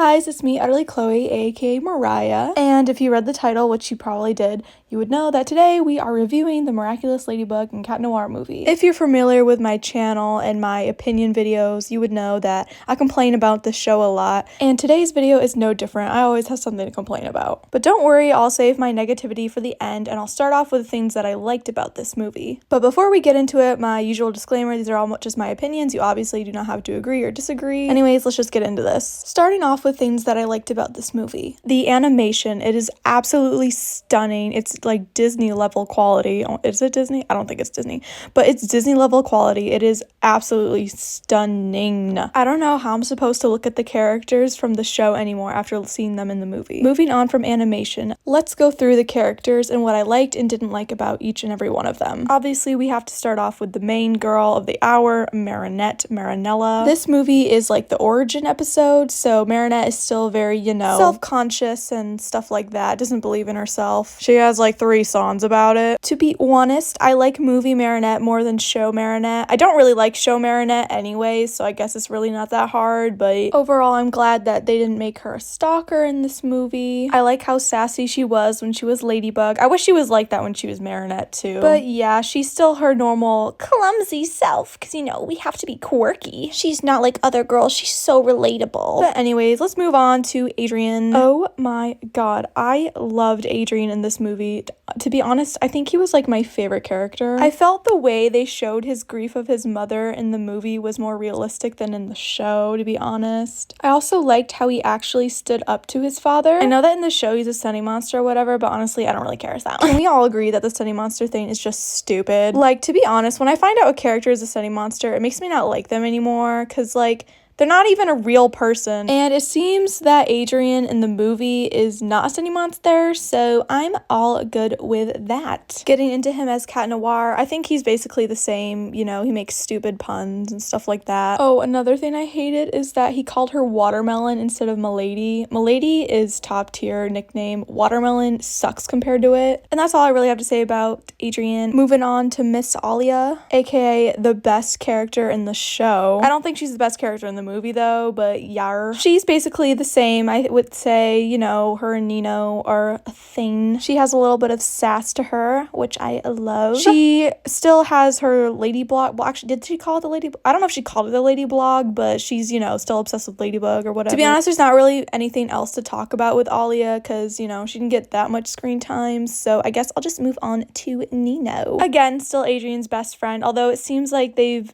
guys, it's me, Utterly Chloe, aka Mariah, and if you read the title, which you probably did, you would know that today we are reviewing the Miraculous, Ladybug, and Catnoir movie. If you're familiar with my channel and my opinion videos, you would know that I complain about this show a lot, and today's video is no different. I always have something to complain about. But don't worry, I'll save my negativity for the end, and I'll start off with the things that I liked about this movie. But before we get into it, my usual disclaimer, these are all just my opinions. You obviously do not have to agree or disagree. Anyways, let's just get into this. Starting off with things that I liked about this movie. The animation, it is absolutely stunning. It's like Disney level quality. Is it Disney? I don't think it's Disney, but it's Disney level quality. It is absolutely stunning. I don't know how I'm supposed to look at the characters from the show anymore after seeing them in the movie. Moving on from animation, let's go through the characters and what I liked and didn't like about each and every one of them. Obviously, we have to start off with the main girl of the hour, Marinette. This movie is like the origin episode, so Marinette is still very, self-conscious and stuff like that, doesn't believe in herself. She has like 3 songs about it. To be honest, I like movie Marinette more than show Marinette. I don't really like show Marinette anyway, so I guess it's really not that hard, but overall I'm glad that they didn't make her a stalker in this movie. I like how sassy she was when she was Ladybug. I wish she was like that when she was Marinette too. But yeah, she's still her normal clumsy self, because we have to be quirky. She's not like other girls, she's so relatable. But anyways, let's move on to Adrian. Oh my god, I loved Adrian in this movie. To be honest, I think he was like my favorite character. I felt the way they showed his grief of his mother in the movie was more realistic than in the show, to be honest. I also liked how he actually stood up to his father. I know that in the show he's a sunny monster or whatever, but honestly, I don't really care as that. Can we all agree that the sunny monster thing is just stupid? Like, to be honest, when I find out a character is a sunny monster, it makes me not like them anymore, because like, they're not even a real person. And it seems that Adrian in the movie is not a sunny monster, so I'm all good with that. Getting into him as Catnoir, I think he's basically the same, he makes stupid puns and stuff like that. Oh, another thing I hated is that he called her Watermelon instead of Milady. Milady is top tier nickname. Watermelon sucks compared to it. And that's all I really have to say about Adrian. Moving on to Miss Alia, aka the best character in the show. I don't think she's the best character in the movie though, but yar. She's basically the same. I would say, her and Nino are a thing. She has a little bit of sass to her, which I love. She still has her lady blog. Well, actually, did she call it the lady? I don't know if she called it the lady blog, but she's, still obsessed with Ladybug or whatever. To be honest, there's not really anything else to talk about with Alia because, she didn't get that much screen time. So I guess I'll just move on to Nino. Again, still Adrian's best friend, although it seems like they've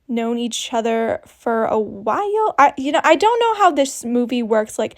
known each other for a while. I don't know how this movie works. Like,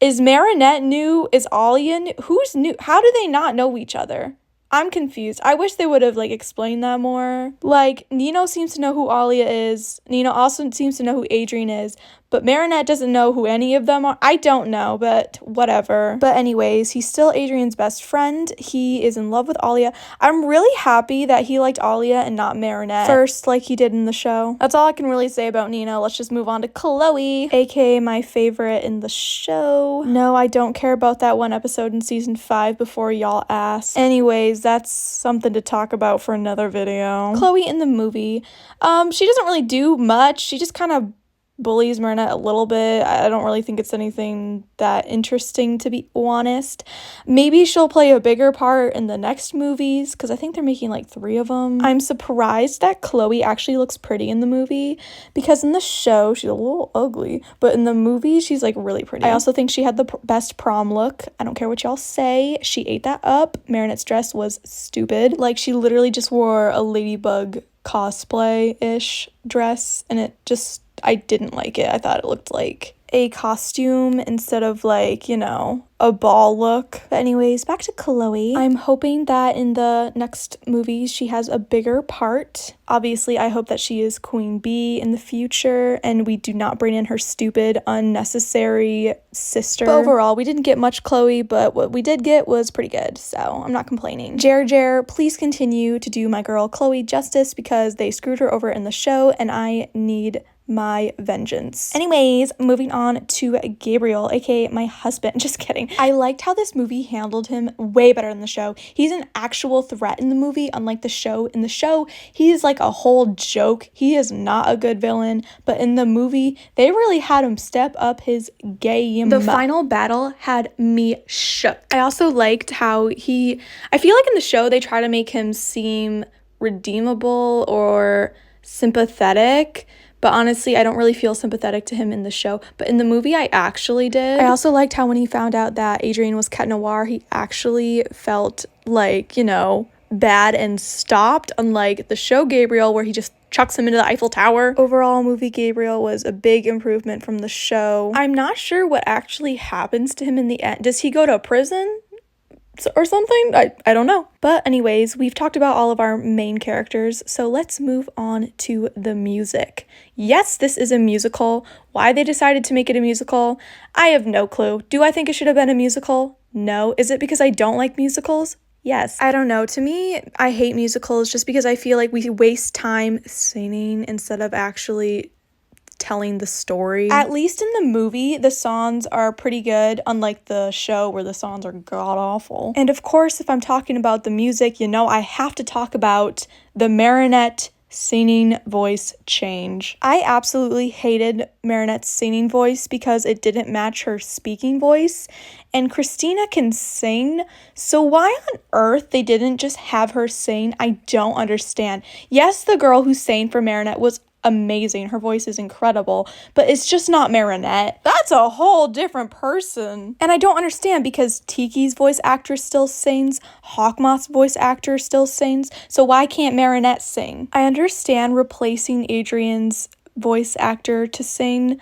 is Marinette new? Is Alia new? Who's new? How do they not know each other? I'm confused. I wish they would have explained that more. Like, Nino seems to know who Alia is. Nino also seems to know who Adrian is, but Marinette doesn't know who any of them are. I don't know, but whatever. But anyways, he's still Adrian's best friend. He is in love with Alia. I'm really happy that he liked Alia and not Marinette first like he did in the show. That's all I can really say about Nino. Let's just move on to Chloe, aka my favorite in the show. No, I don't care about that one episode in season 5 before y'all ask. Anyways, that's something to talk about for another video. Chloe in the movie, she doesn't really do much. She just kind of bullies Marinette a little bit. I don't really think it's anything that interesting, to be honest. Maybe she'll play a bigger part in the next movies, because I think they're making 3 of them. I'm surprised that Chloe actually looks pretty in the movie, because in the show she's a little ugly, but in the movie she's really pretty. I also think she had the best prom look. I don't care what y'all say, she ate that up. Marinette's dress was stupid. She literally just wore a Ladybug cosplay-ish dress, and I didn't like it. I thought it looked like a costume instead of a ball look. But anyways, back to Chloe. I'm hoping that in the next movies she has a bigger part. Obviously, I hope that she is Queen Bee in the future and we do not bring in her stupid, unnecessary sister. But overall, we didn't get much Chloe, but what we did get was pretty good, so I'm not complaining. Jer, please continue to do my girl Chloe justice, because they screwed her over in the show and I need my vengeance. Anyways, moving on to Gabriel, aka my husband. Just kidding. I liked how this movie handled him way better than the show. He's an actual threat in the movie, unlike the show. In the show, he's like a whole joke. He is not a good villain, but in the movie, they really had him step up his game. The final battle had me shook. I also liked how I feel like in the show, they try to make him seem redeemable or sympathetic, but honestly, I don't really feel sympathetic to him in the show. But in the movie, I actually did. I also liked how when he found out that Adrian was Catnoir, he actually felt like, bad and stopped, unlike the show Gabriel, where he just chucks him into the Eiffel Tower. Overall, movie Gabriel was a big improvement from the show. I'm not sure what actually happens to him in the end. Does he go to prison or something? I don't know. But anyways, we've talked about all of our main characters, so let's move on to the music. Yes, this is a musical. Why they decided to make it a musical, I have no clue. Do I think it should have been a musical? No. Is it because I don't like musicals? Yes. I don't know. To me, I hate musicals just because I feel like we waste time singing instead of actually telling the story. At least in the movie, the songs are pretty good, unlike the show where the songs are god-awful. And of course, if I'm talking about the music, I have to talk about the Marinette singing voice change. I absolutely hated Marinette's singing voice because it didn't match her speaking voice, and Christina can sing, so why on earth they didn't just have her sing, I don't understand. Yes, the girl who sang for Marinette was amazing. Her voice is incredible, but it's just not Marinette. That's a whole different person. And I don't understand because Tiki's voice actor still sings, Hawkmoth's voice actor still sings, so why can't Marinette sing? I understand replacing Adrian's voice actor to sing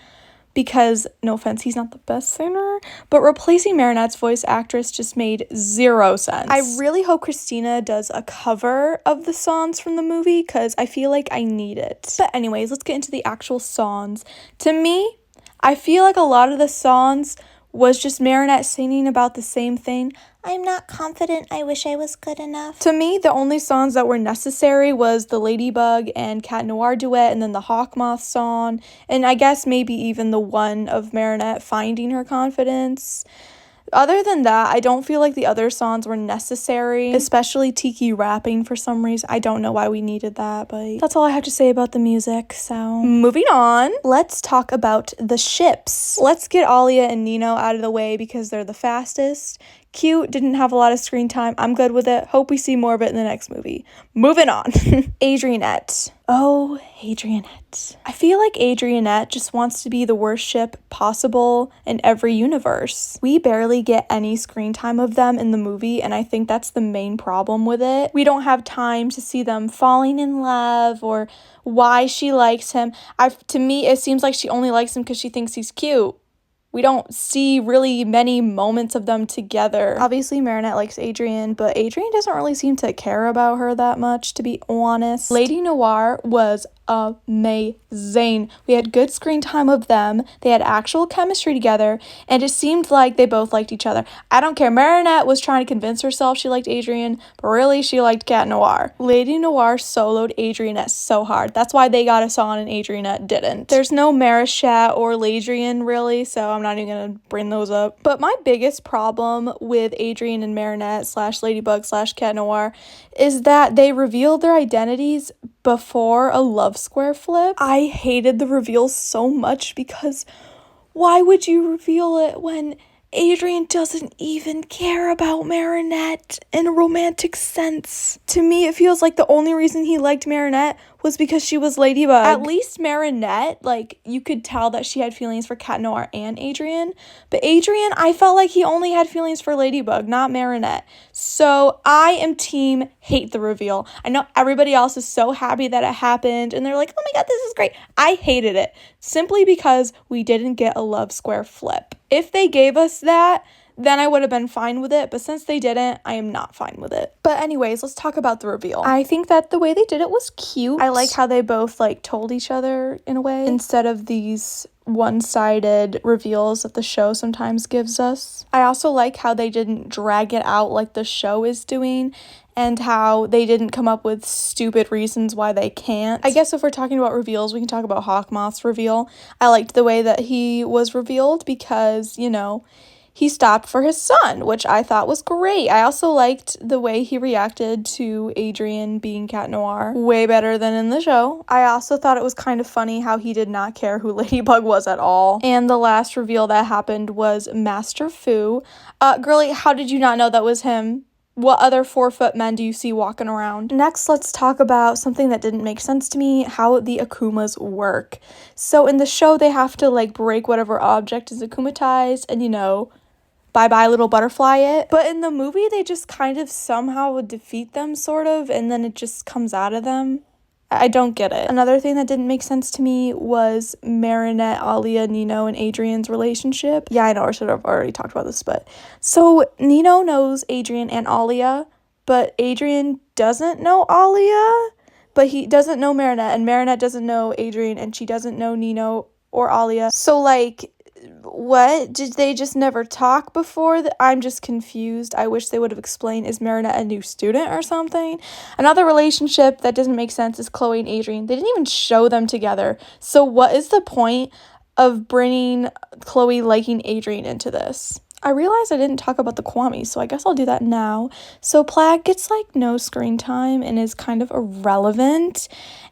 because, no offense, he's not the best singer, but replacing Marinette's voice actress just made zero sense. I really hope Christina does a cover of the songs from the movie because I feel like I need it. But anyways, let's get into the actual songs. To me, I feel like a lot of the songs was just Marinette singing about the same thing. I'm not confident, I wish I was good enough. To me, the only songs that were necessary was the Ladybug and Catnoir duet, and then the Hawkmoth song, and I guess maybe even the one of Marinette finding her confidence. Other than that, I don't feel like the other songs were necessary, especially Tiki rapping for some reason. I don't know why we needed that, but that's all I have to say about the music. So moving on, let's talk about the ships. Let's get Alia and Nino out of the way because they're the fastest. Cute, didn't have a lot of screen time. I'm good with it. Hope we see more of it in the next movie. Moving on. Adrianette. Oh, Adrianette. I feel like Adrianette just wants to be the worst ship possible in every universe. We barely get any screen time of them in the movie, and I think that's the main problem with it. We don't have time to see them falling in love or why she likes him. To me, it seems like she only likes him because she thinks he's cute. We don't see really many moments of them together. Obviously, Marinette likes Adrian, but Adrian doesn't really seem to care about her that much, to be honest. Lady Noir was amazing. We had good screen time of them. They had actual chemistry together, and it seemed like they both liked each other. I don't care. Marinette was trying to convince herself she liked Adrian, but really she liked Catnoir. Lady Noir soloed Adrianette so hard. That's why they got a song and Adrianette didn't. There's no Marishat or Ladrian really, so I'm not even gonna bring those up. But my biggest problem with Adrian and Marinette / Ladybug / Catnoir is that they revealed their identities before a love square flip. I hated the reveal so much because why would you reveal it when Adrian doesn't even care about Marinette in a romantic sense? To me, it feels like the only reason he liked Marinette was because she was Ladybug. At least Marinette, you could tell that she had feelings for Catnoir and Adrian. But Adrian, I felt like he only had feelings for Ladybug, not Marinette. So I am team hate the reveal. I know everybody else is so happy that it happened, and they're like, oh my god, this is great. I hated it, simply because we didn't get a love square flip. If they gave us that, then I would have been fine with it, but since they didn't, I am not fine with it. But anyways, let's talk about the reveal. I think that the way they did it was cute. I like how they both told each other in a way instead of these one-sided reveals that the show sometimes gives us. I also like how they didn't drag it out like the show is doing, and how they didn't come up with stupid reasons why they can't. I guess if we're talking about reveals, we can talk about Hawkmoth's reveal. I liked the way that he was revealed because, you know, he stopped for his son, which I thought was great. I also liked the way he reacted to Adrian being Catnoir, way better than in the show. I also thought it was kind of funny how he did not care who Ladybug was at all. And the last reveal that happened was Master Fu. Girly, how did you not know that was him? What other 4-foot men do you see walking around? Next, let's talk about something that didn't make sense to me, how the Akumas work. So in the show, they have to like break whatever object is akumatized and, you know, bye-bye little butterfly it. But in the movie, they just kind of somehow would defeat them, sort of, and then it just comes out of them. I don't get it. Another thing that didn't make sense to me was Marinette, Alia, Nino, and Adrian's relationship. Yeah, I know, I should have already talked about this, but... So, Nino knows Adrian and Alia, but Adrian doesn't know Alia, but he doesn't know Marinette, and Marinette doesn't know Adrian, and she doesn't know Nino or Alia. So, like... What? Did they just never talk before? I'm just confused. I wish they would have explained, is Marinette a new student or something? Another relationship that doesn't make sense is Chloe and Adrian. They didn't even show them together. So what is the point of bringing Chloe liking Adrian into this? I realized I didn't talk about the Kwamis, so I guess I'll do that now. So Plag gets like no screen time and is kind of irrelevant.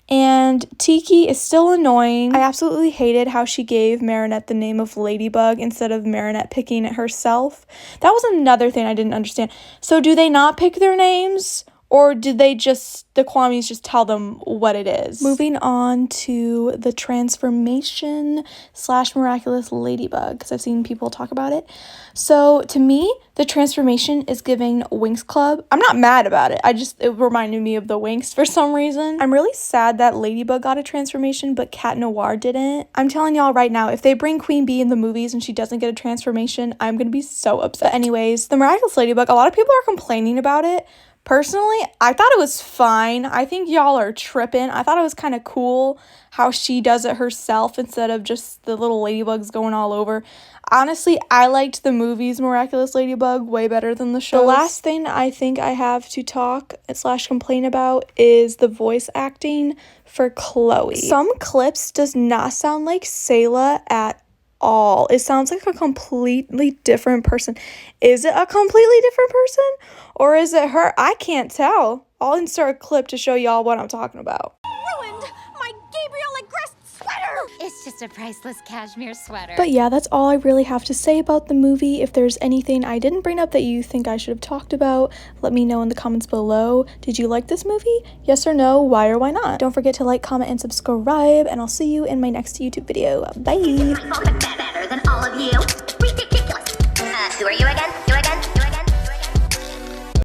And Tiki is still annoying. I absolutely hated how she gave Marinette the name of Ladybug instead of Marinette picking it herself. That was another thing I didn't understand. So do they not pick their names? Or did they just, the Kwamis just tell them what it is? Moving on to the transformation / Miraculous Ladybug, because I've seen people talk about it. So to me, the transformation is giving Winx Club. I'm not mad about it. It reminded me of the Winx for some reason. I'm really sad that Ladybug got a transformation, but Catnoir didn't. I'm telling y'all right now, if they bring Queen Bee in the movies and she doesn't get a transformation, I'm gonna be so upset. But anyways, the Miraculous Ladybug, a lot of people are complaining about it. Personally, I thought it was fine. I think y'all are tripping. I thought it was kind of cool how she does it herself instead of just the little ladybugs going all over. Honestly, I liked the movie's Miraculous Ladybug way better than the show. The last thing I think I have to talk / complain about is the voice acting for Chloe. Some clips does not sound like Sayla at all. It sounds like a completely different person. Is it a completely different person? Or is it her? I can't tell. I'll insert a clip to show y'all what I'm talking about. Ruined my Gabriel Agreste sweater! It's just a priceless cashmere sweater. But yeah, that's all I really have to say about the movie. If there's anything I didn't bring up that you think I should have talked about, let me know in the comments below. Did you like this movie? Yes or no? Why or why not? Don't forget to like, comment, and subscribe, and I'll see you in my next YouTube video. Bye! Better than all of you. Ridiculous. Who are you again?